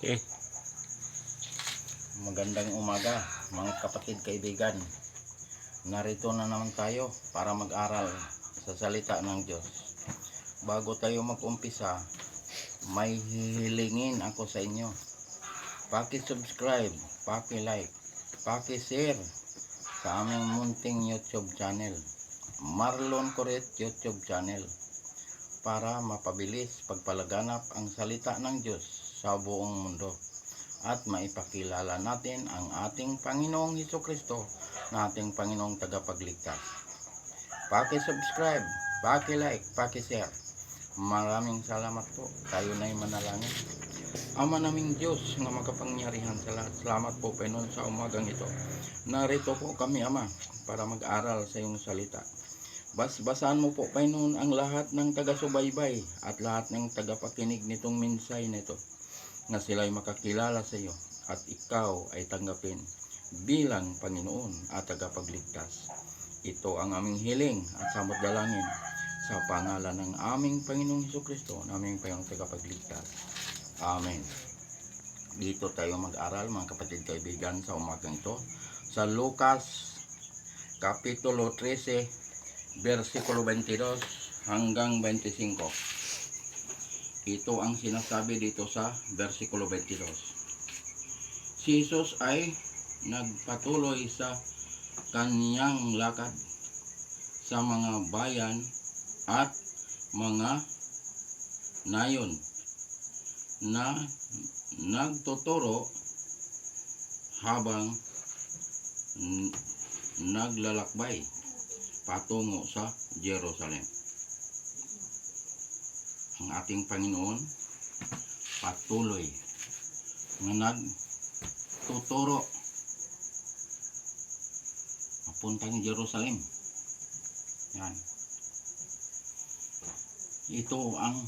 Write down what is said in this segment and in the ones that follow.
Okay. Magandang umaga mga kapatid, kaibigan. Narito na naman tayo para mag-aral sa salita ng Diyos. Bago tayo mag-umpisa, may hihilingin ako sa inyo. Paki-subscribe, paki-like, paki-share sa aming munting YouTube channel, Marlon Coret YouTube channel, para mapabilis pagpalaganap ang salita ng Diyos sa buong mundo at maipakilala natin ang ating Panginoong Hesukristo na ating Panginoong tagapagligtas. Paki-subscribe, paki-like, paki-share. Maraming salamat po. Tayo na'y manalangin. Ama naming Diyos na makapangyarihan sa lahat, salamat po Panginoon sa umagang ito. Narito po kami, Ama, para mag-aral sa iyong salita. Basbasan mo po Panginoon ang lahat ng taga-subaybay at lahat ng tagapakinig nitong minsay nito, na sila'y makakilala sa iyo at ikaw ay tanggapin bilang Panginoon at tagapagligtas. Ito ang aming hiling at samot dalangin sa pangalan ng aming Panginoong Hesukristo, na aming Panginoong tagapagligtas. Amen. Dito tayo mag-aral mga kapatid, kaibigan, sa umagang ito sa Lucas Kapitulo 13 versikulo 22 hanggang 25. Ito ang sinasabi dito sa versikulo 22. Si Jesus ay nagpatuloy sa kanyang lakad sa mga bayan at mga nayon na nagtuturo habang naglalakbay patungo sa Jerusalem. Ang ating Panginoon patuloy na nagtuturo papuntang Jerusalem. Yan. Ito ang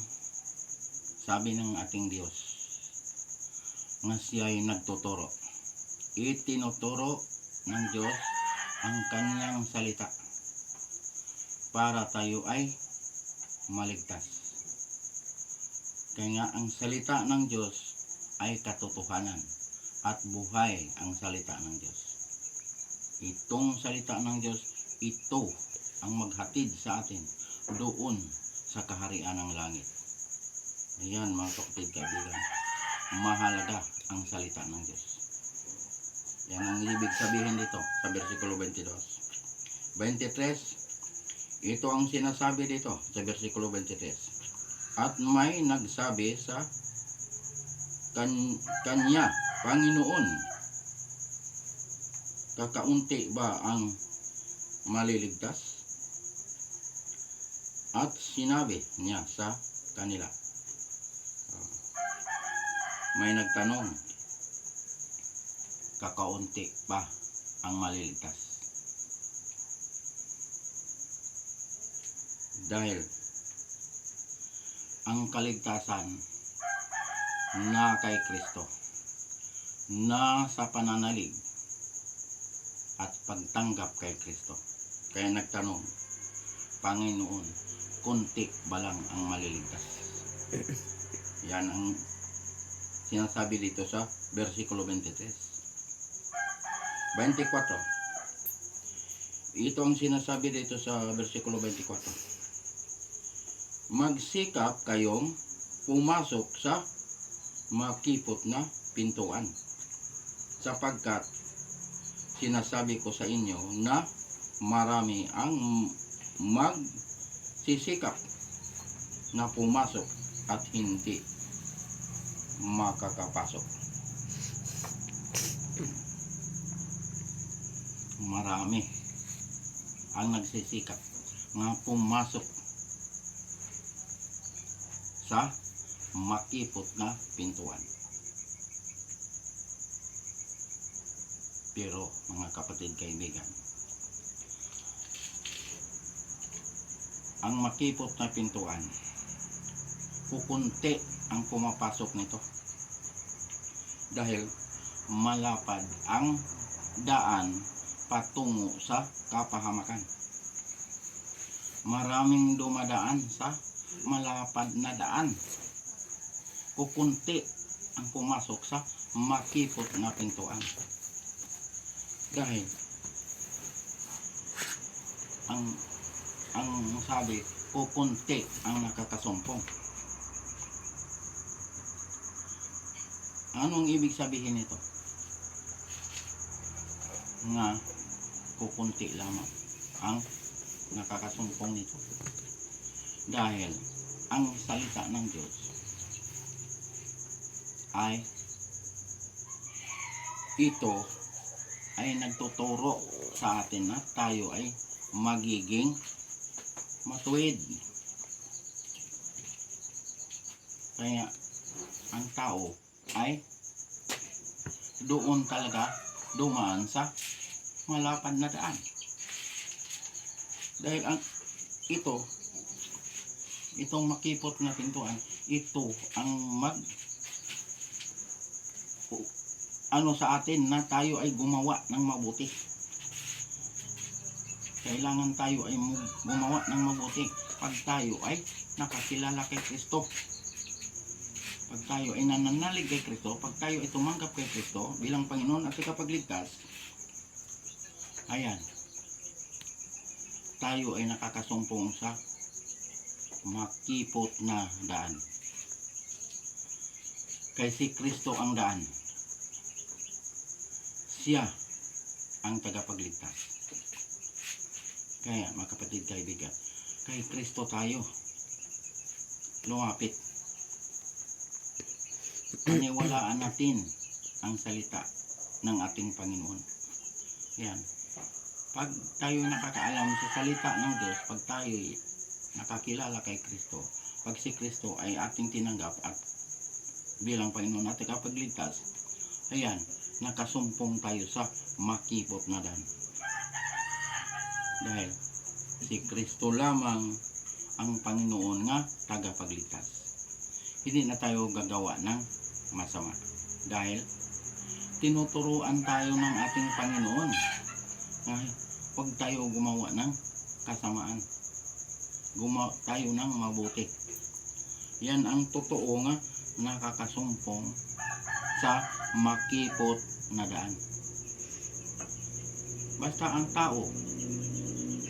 sabi ng ating Diyos, na siya ay nagtuturo. Itinuturo ng Diyos ang kanyang salita para tayo ay maligtas. Kaya nga ang salita ng Diyos ay katotohanan at buhay ang salita ng Diyos. Itong salita ng Diyos, ito ang maghatid sa atin doon sa kaharian ng langit. Ayan mga kapatid, kaibigan, mahalaga ang salita ng Diyos. Yan ang ibig sabihin dito sa versikulo 22. 23, ito ang sinasabi dito sa versikulo 23. At may nagsabi sa kanya, Panginoon, kakaunti ba ang maliligtas? At sinabi niya sa kanila, may nagtanong, kakaunti ba ang maliligtas? Dahil ang kaligtasan na kay Kristo, na sa pananalig at pagtanggap kay Kristo. Kaya nagtanong, Panginoon, kunti ba lang ang maliligtas? Yan ang sinasabi dito sa versikulo 23. 24. Ito ang sinasabi dito sa versikulo 24. Magsikap kayong pumasok sa makipot na pintuan, sapagkat sinasabi ko sa inyo na marami ang magsisikap na pumasok at hindi makakapasok. Marami ang nagsisikap na pumasok sa makipot na pintuan. Pero mga kapatid, kaibigan, ang makipot na pintuan, kukunti ang pumapasok nito dahil malapad ang daan patungo sa kapahamakan. Maraming dumadaan sa malapad na daan. Kukunti ang pumasok sa makipot na pintuan. Dahil ang sabi, kukunti ang nakakasumpong. Anong ibig sabihin nito? Nga kukunti lamang ang nakakasumpong nito. Dahil ang salita ng Diyos ay ito ay nagtuturo sa atin na tayo ay magiging matuwid. Kaya ang tao ay doon talaga dumaan sa malapad na daan. Dahil itong makipot na pintuan, ito ang sa atin na tayo ay gumawa ng mabuti. Kailangan tayo ay gumawa ng mabuti pag tayo ay nakakilala kay Kristo. Pag tayo ay nananalig kay Kristo, pag tayo ay tumanggap kay Kristo bilang Panginoon at tagapagligtas, ayan, tayo ay nakakasumpong sa makipot na daan. Kay si Kristo ang daan. Siya ang tagapagligtas. Kaya mga kapatid, kaibigan, kay Kristo tayo lumapit. Paniwalaan natin ang salita ng ating Panginoon. Yan. Pag tayo nakakaalam sa salita ng Diyos, pag tayo nakakilala kay Kristo, pag si Kristo ay ating tinanggap at bilang Panginoon at tagapagligtas, ayan, nakasumpong tayo sa makipot na daan. Dahil si Kristo lamang ang Panginoon nga tagapagligtas. Hindi na tayo gagawa ng masama. Dahil tinuturuan tayo ng ating Panginoon. Ay, huwag tayo gumawa ng kasamaan. Gumawa tayo ng mabuti. Yan ang totoo nga nakakasumpong sa makipot na daan. Basta ang tao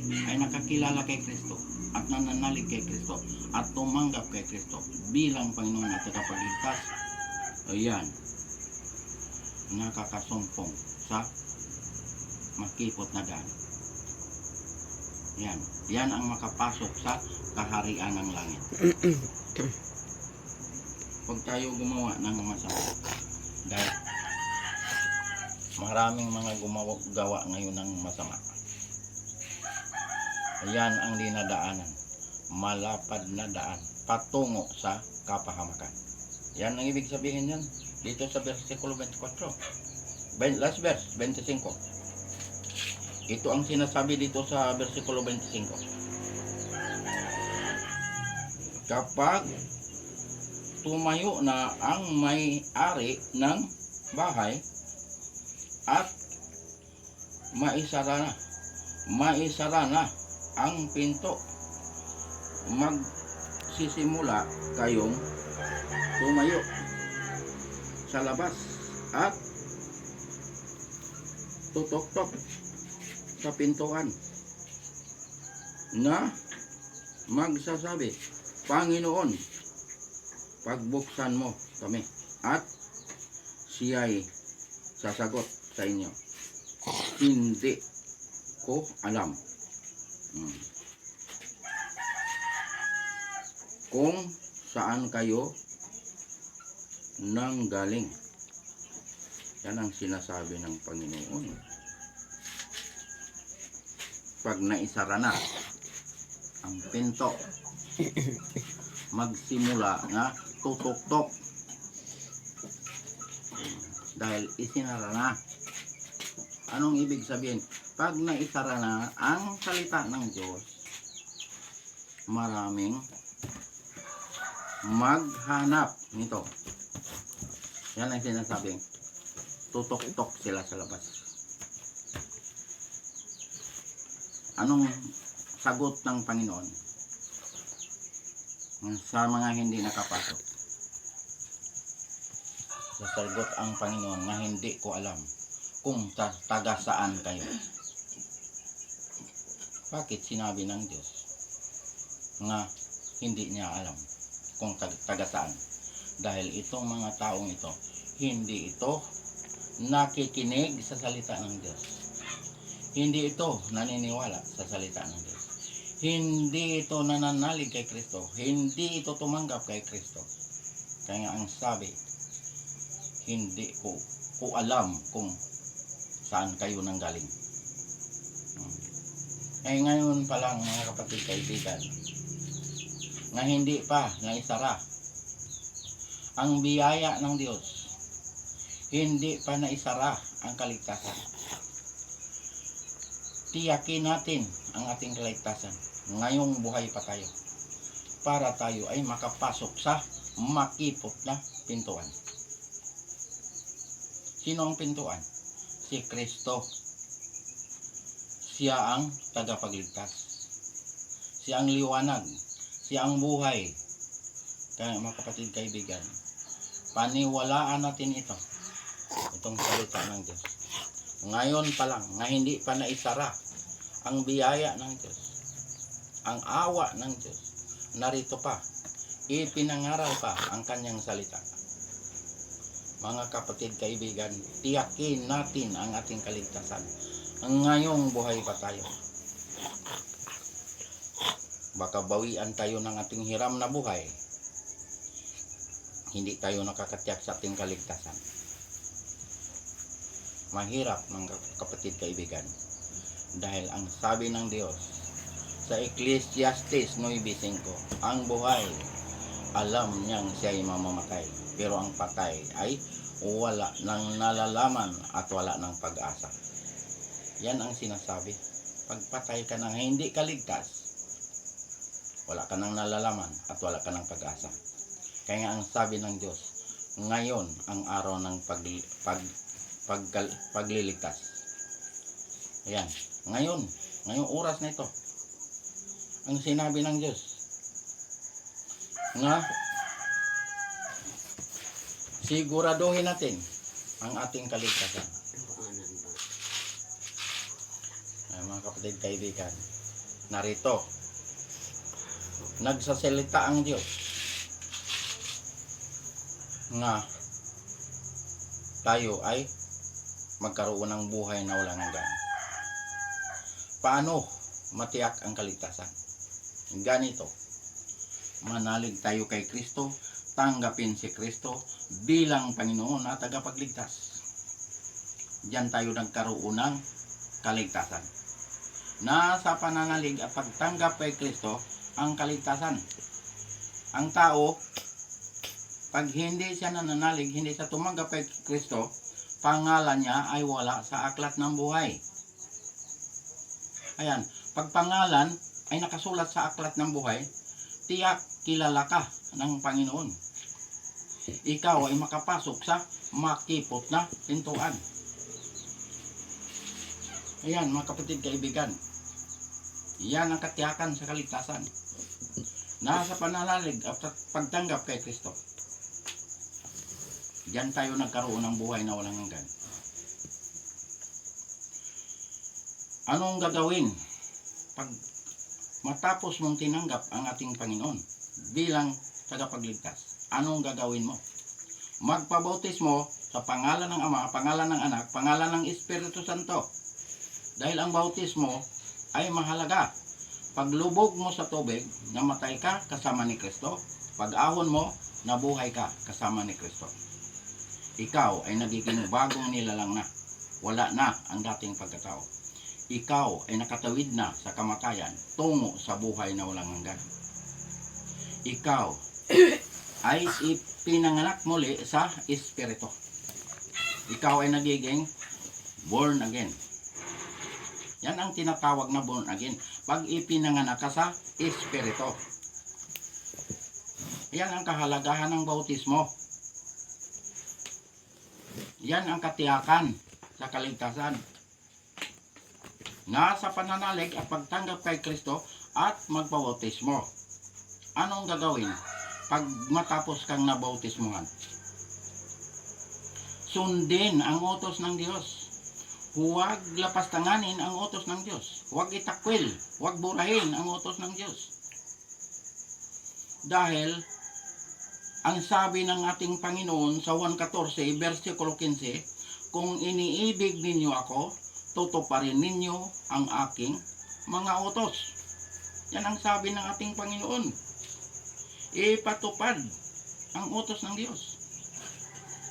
ay nakakilala kay Kristo at nananalig kay Kristo at tumanggap kay Kristo bilang Panginoon at tagapagligtas, ayan, nakakasumpong sa makipot na daan. Yan ang makapasok sa kaharian ng langit. Huwag tayo gumawa ng masama. Dahil maraming mga gumagawa ngayon ng masama. Ayan ang dinadaanan. Malapad na daan patungo sa kapahamakan. Yan ang ibig sabihin yan dito sa versikulo 24. Last verse, 25. Ito ang sinasabi dito sa versikulo 25. Kapag tumayo na ang may-ari ng bahay at maisara na ang pinto, magsisimula kayong tumayo sa labas at tutok-tok sa pintuan na magsasabi, Panginoon, pagbuksan mo kami, at siya'y sasagot sa inyo, hindi ko alam kung saan kayo nanggaling. Yan ang sinasabi ng Panginoon. Pag naisara na ang pinto, magsimula nga tutok-tok. Dahil isinara na. Anong ibig sabihin? Pag naisara na ang salita ng Diyos, maraming maghanap nito. Yan ang sinasabing tutok-tok sila sa labas. Anong sagot ng Panginoon sa mga hindi nakapasok? Sasagot ang Panginoon nga hindi ko alam kung taga saan kayo. Bakit sinabi ng Diyos nga hindi niya alam kung taga saan? Dahil itong mga taong ito, hindi ito nakikinig sa salita ng Diyos. Hindi ito naniniwala sa salita ng Diyos. Hindi ito nananalig kay Kristo. Hindi ito tumanggap kay Kristo. Kaya nga ang sabi, hindi ko alam kung saan kayo nanggaling. Eh ngayon pa lang mga kapatid kaibigan, nga hindi pa naisara ang biyaya ng Diyos, hindi pa naisara ang kaligtasan. Tiyakin natin ang ating kaligtasan ngayong buhay pa tayo, para tayo ay makapasok sa makipot na pintuan. Sino ang pintuan? Si Kristo. Siya ang tagapagligtas. Siya ang liwanag. Siya ang buhay. Kaya mga kapatid kaibigan, paniwalaan natin ito. Itong salita ng Diyos. Ngayon pa lang, nga hindi pa naisara ang biyaya ng Diyos, ang awa ng Diyos, narito pa, ipinangaral pa ang kanyang salita. Mga kapatid kaibigan, tiyakin natin ang ating kaligtasan ngayong buhay pa tayo. Baka bawian tayo ng ating hiram na buhay, hindi tayo nakakatiyak sa ating kaligtasan. Mahirap mga kapatid kaibigan, dahil ang sabi ng Diyos sa Ecclesiastes 9:5, ang buhay alam niyang siya'y mamamatay, pero ang patay ay wala nang nalalaman at wala nang pag-asa. Yan ang sinasabi. Pagpatay ka nang hindi ka ligtas, wala ka nang nalalaman at wala ka nang pag-asa. Kaya ang sabi ng Diyos, ngayon ang araw ng pagliligtas. Ayan, ngayong oras na ito, ang sinabi ng Diyos nga siguraduhin natin ang ating kaligtasan. Ay, mga kapatid kaibigan, narito nagsasalita ang Diyos nga tayo ay magkaroon ng buhay na walang hanggan. Paano matiyak ang kaligtasan? Ganito, manalig tayo kay Kristo, tanggapin si Kristo bilang Panginoon at tagapagligtas. Diyan tayo nagkaroon ng kaligtasan. Nasa pananalig at pagtanggap kay Kristo ang kaligtasan. Ang tao, pag hindi siya nananalig, hindi siya tumanggap kay Kristo, pangalan niya ay wala sa aklat ng buhay. Ayan, pag pangalan ay nakasulat sa aklat ng buhay, tiyak kilala ka ng Panginoon. Ikaw ay makapasok sa makipot na pintuan. Ayan mga kapatid kaibigan, yan ang katiyakan sa kaligtasan. Nasa pananalig at pagtanggap kay Kristo. Diyan tayo nagkaroon ng buhay na walang hanggan. Anong gagawin pag matapos mong tinanggap ang ating Panginoon bilang tagapagligtas? Anong gagawin mo? Magpabautismo sa pangalan ng Ama, pangalan ng Anak, pangalan ng Espiritu Santo. Dahil ang bautismo ay mahalaga. Paglubog mo sa tubig, namatay ka kasama ni Kristo. Pag-ahon mo, nabuhay ka kasama ni Kristo. Ikaw ay nagiging bagong nilalang na. Wala na ang dating pagkatao. Ikaw ay nakatawid na sa kamatayan tungo sa buhay na walang hanggan. Ikaw ay ipinanganak muli sa Espiritu. Ikaw ay nagiging born again. Yan ang tinatawag na born again. Pag ipinanganak ka sa Espiritu. Yan ang kahalagahan ng bautismo. Yan ang katiyakan sa kaligtasan. Nasa pananalig at pagtanggap kay Kristo at magpabautismo. Anong gagawin pag matapos kang nabautismuhan? sundin ang utos ng Diyos. Huwag lapastanganin ang utos ng Diyos. Huwag itakwil, huwag burahin ang utos ng Diyos. Dahil ang sabi ng ating Panginoon sa Juan 14, versikulo 15, kung iniibig ninyo ako, tutuparin ninyo ang aking mga utos. Yan ang sabi ng ating Panginoon. Ipatupad ang utos ng Diyos.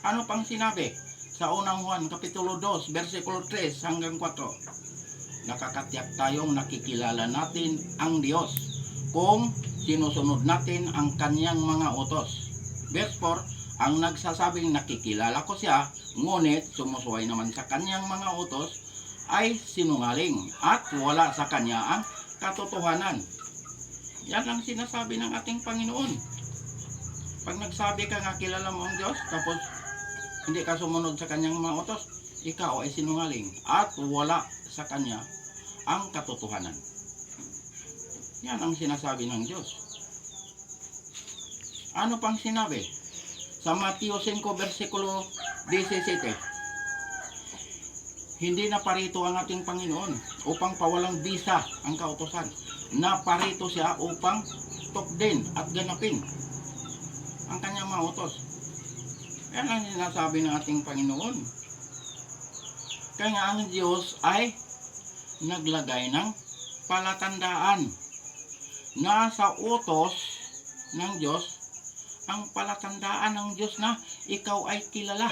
Ano pang sinabi? Sa unang Juan, Kapitulo 2, versikulo 3 hanggang 4. Nakakatiyak tayong nakikilala natin ang Diyos kung sinusunod natin ang kanyang mga utos. Verse 4, ang nagsasabing nakikilala ko siya, ngunit sumusuway naman sa kanyang mga utos, ay sinungaling at wala sa kanya ang katotohanan. Yan ang sinasabi ng ating Panginoon. Pag nagsabi ka nga kilala mo ang Diyos, tapos hindi ka sumunod sa kanyang mga utos, ikaw ay sinungaling at wala sa kanya ang katotohanan. Yan ang sinasabi ng Diyos. Ano pang sinabi? Sa Mateo 5 versikulo 17, hindi na parito ang ating Panginoon upang pawalang bisa ang kautusan. Naparito siya upang tukdin at ganapin ang kanyang mga utos. Yan ang sinasabi ng ating Panginoon. Kaya nga ang Diyos ay naglagay ng palatandaan. Nasa utos ng Diyos ang palatandaan ng Diyos na ikaw ay kilala.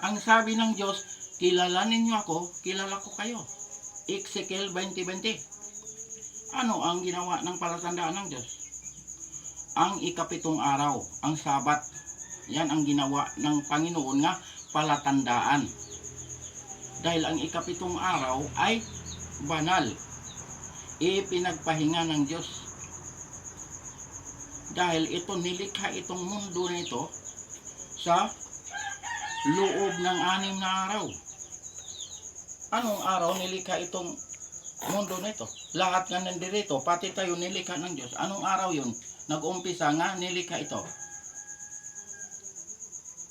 Ang sabi ng Diyos, kilalanin niyo ako, kilala ko kayo. Ezekiel 20:20. Ano ang ginawa ng palatandaan ng Diyos? Ang ikapitong araw, ang Sabat. Yan ang ginawa ng Panginoon nga palatandaan. Dahil ang ikapitong araw ay banal. Ipinagpahinga ng Diyos. Dahil ito nilikha itong mundo nito sa loob ng 6 na araw. Anong araw nilikha itong mundo nito? Lahat nga nandirito, pati tayo nilikha ng Diyos. Anong araw yun? Nag-umpisa nga nilikha ito.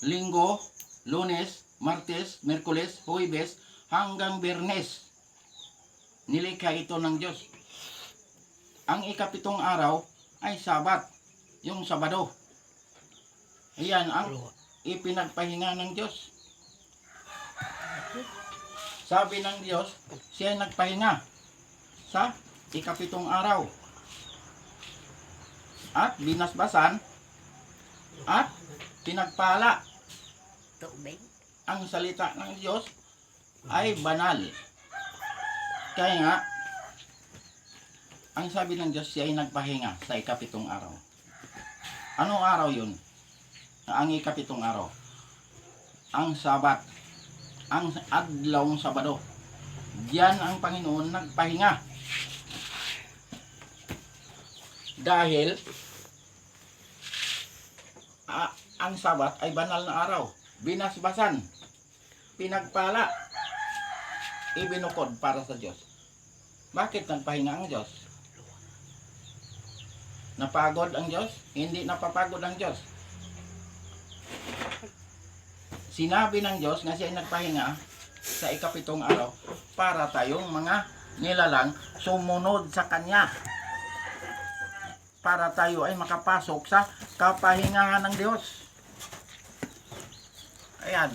Linggo, Lunes, Martes, Merkules, Huwebes, hanggang Biyernes. Nilikha ito ng Diyos. Ang ikapitong araw ay Sabat, yung Sabado. Ayan ang ipinagpahinga ng Diyos. Sabi ng Diyos, siya nagpahinga sa ikapitong araw. At binasbasan at pinagpala. Ang salita ng Diyos ay banal. Kaya nga, ang sabi ng Diyos, siya ay nagpahinga sa ikapitong araw. Anong araw yun? Ang ikapitong araw. Ang Sabat. Ang adlawng Sabado. Diyan ang Panginoon nagpahinga. Dahil ang Sabat ay banal na araw. Binasbasan, pinagpala, ibinukod para sa Diyos. Bakit nagpahinga ang Diyos? Napagod ang Diyos? Hindi napapagod ang Diyos. Sinabi ng Diyos na siya ay nagpahinga sa ikapitong araw para tayong mga nilalang sumunod sa Kanya. Para tayo ay makapasok sa kapahingahan ng Diyos. Ayan.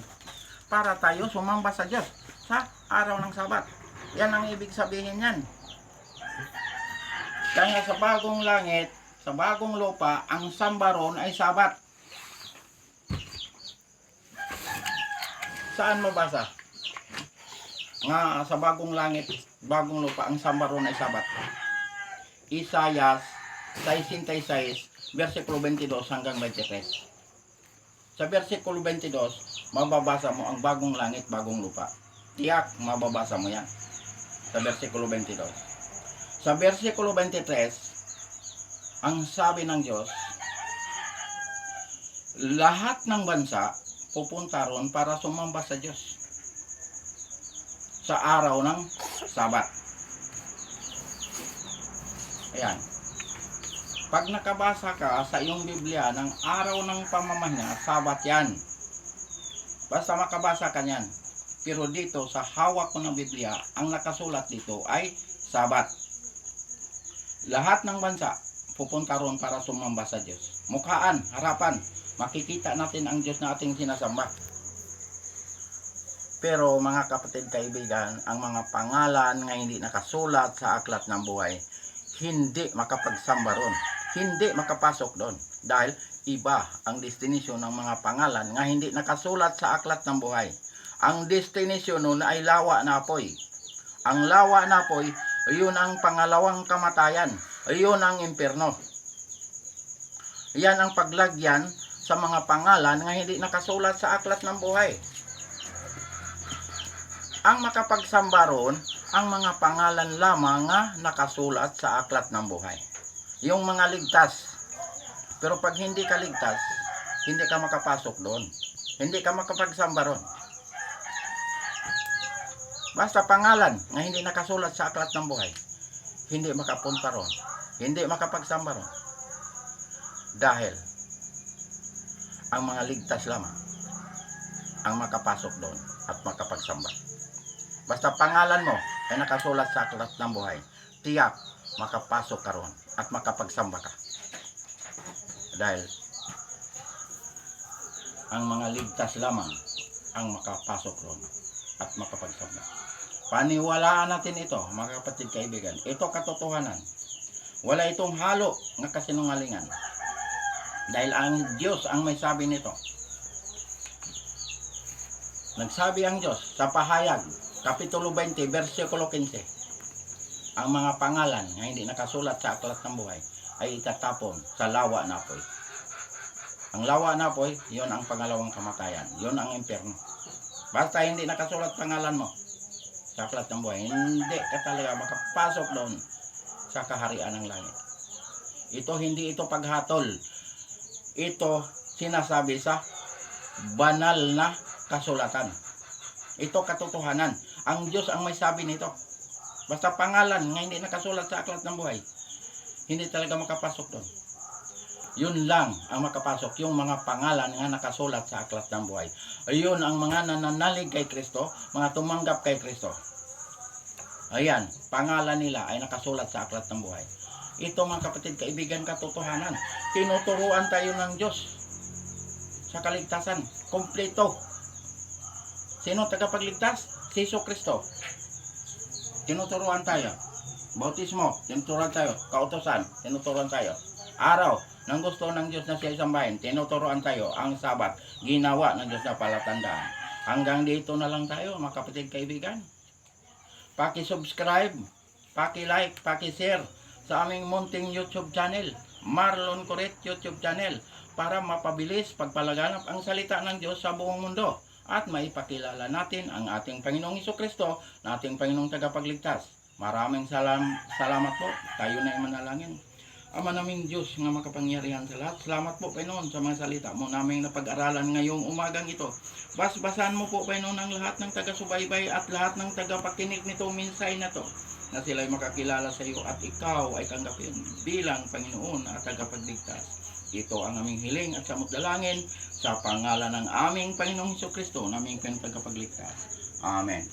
Para tayo sumamba sa Diyos sa araw ng Sabat. Yan ang ibig sabihin yan. Kaya sa bagong langit, sa bagong lupa, ang sambaron ay Sabat. Saan mabasa? Nga sa bagong langit, bagong lupa, ang sambaron ay Sabat. Isaiah 66, versikulo 22 hanggang 23. Sa versikulo 22, mababasa mo ang bagong langit, bagong lupa. Tiyak, mababasa mo yan. Sa versikulo 22. Sa versikulo 23, ang sabi ng Diyos, lahat ng bansa pupunta ron para sumamba sa Diyos sa araw ng Sabat. Ayan. Pag nakabasa ka sa iyong Biblia ng araw ng pamamahinga, Sabat yan. Basta makabasa ka niyan. Pero dito sa hawak ko ng Biblia, ang nakasulat dito ay Sabat. Lahat ng bansa pupunta ron para sumamba sa Diyos. Mukhaan, harapan, makikita natin ang Diyos na ating sinasamba. Pero mga kapatid kaibigan, ang mga pangalan nga hindi nakasulat sa aklat ng buhay, hindi makapagsamba ron. Hindi makapasok doon. Dahil iba ang destinasyon ng mga pangalan nga hindi nakasulat sa aklat ng buhay. Ang destinasyon nun ay lawa na apoy. Ang lawa na apoy, yun ang pangalawang kamatayan. Yun ang impyerno. Yan ang paglagyan sa mga pangalan nga hindi nakasulat sa aklat ng buhay. Ang makapagsamba ron, ang mga pangalan lamang nga nakasulat sa aklat ng buhay. Yung mga ligtas. Pero pag hindi ka ligtas, hindi ka makapasok doon. Hindi ka makapagsamba ron. Basta pangalan nga hindi nakasulat sa aklat ng buhay, hindi makapunta ron. Hindi makapagsamba ron. Dahil ang mga ligtas lamang ang makapasok doon at makapagsamba. Basta pangalan mo ay nakasulat sa aklat ng buhay, tiyak makapasok ka ron at makapagsamba ka. Dahil ang mga ligtas lamang ang makapasok ron at makapagsamba. Paniwalaan natin ito, mga kapatid kaibigan. Ito katotohanan. Wala itong halo ng kasinungalingan. Dahil ang Diyos ang may sabi nito. Nagsabi ang Diyos sa Pahayag, Kapitulo 20, versikulo 15. Ang mga pangalan na hindi nakasulat sa aklat ng buhay ay itatapon sa lawa na apoy. Ang lawa na apoy, yun ang pangalawang kamatayan. Yun ang impyerno. Basta hindi nakasulat pangalan mo sa aklat ng buhay, hindi ka talaga makapasok doon sa kaharian ng langit. Ito hindi ito paghatol. Ito sinasabi sa banal na kasulatan. Ito katotohanan. Ang Diyos ang may sabi nito. Basta pangalan nga hindi nakasulat sa aklat ng buhay, hindi talaga makapasok doon. Yun lang ang makapasok, yung mga pangalan nga nakasulat sa aklat ng buhay. Ayun ang mga nananalig kay Kristo, mga tumanggap kay Kristo. Ayan, pangalan nila ay nakasulat sa aklat ng buhay. Ito mga kapatid, kaibigan, katotohanan. Tinuturuan tayo ng Diyos sa kaligtasan. Kompleto. Sino tagapagligtas? Si Jesucristo. Tinuturuan tayo. Bautismo, tinuturuan tayo. Kautosan, tinuturuan tayo. Araw ng gusto ng Diyos na siya isambahin, tinuturuan tayo. Ang Sabat, ginawa ng Diyos na palatandaan. Hanggang dito na lang tayo, mga kapatid kaibigan. Paki-subscribe, paki-like, paki-share sa aming munting YouTube channel, Marlon Coret YouTube channel, para mapabilis pagpalaganap ang salita ng Diyos sa buong mundo at maipakilala natin ang ating Panginoong Jesucristo na ating Panginoong tagapagligtas. Maraming salamat po. Tayo na manalangin. Ama naming Diyos nga makapangyarihan sa lahat, salamat po Panginoon sa mga salita mo naming napag-aralan ngayong umagang ito. Basbasan mo po Panginoon ang lahat ng taga-subaybay at lahat ng tagapakinig nitong minsay na to, na sila'y makakilala sa iyo at ikaw ay tanggapin bilang Panginoon at tagapagligtas. Ito ang aming hiling at samot dalangin sa pangalan ng aming Panginoong Jesucristo, naming tagapagligtas. Amen.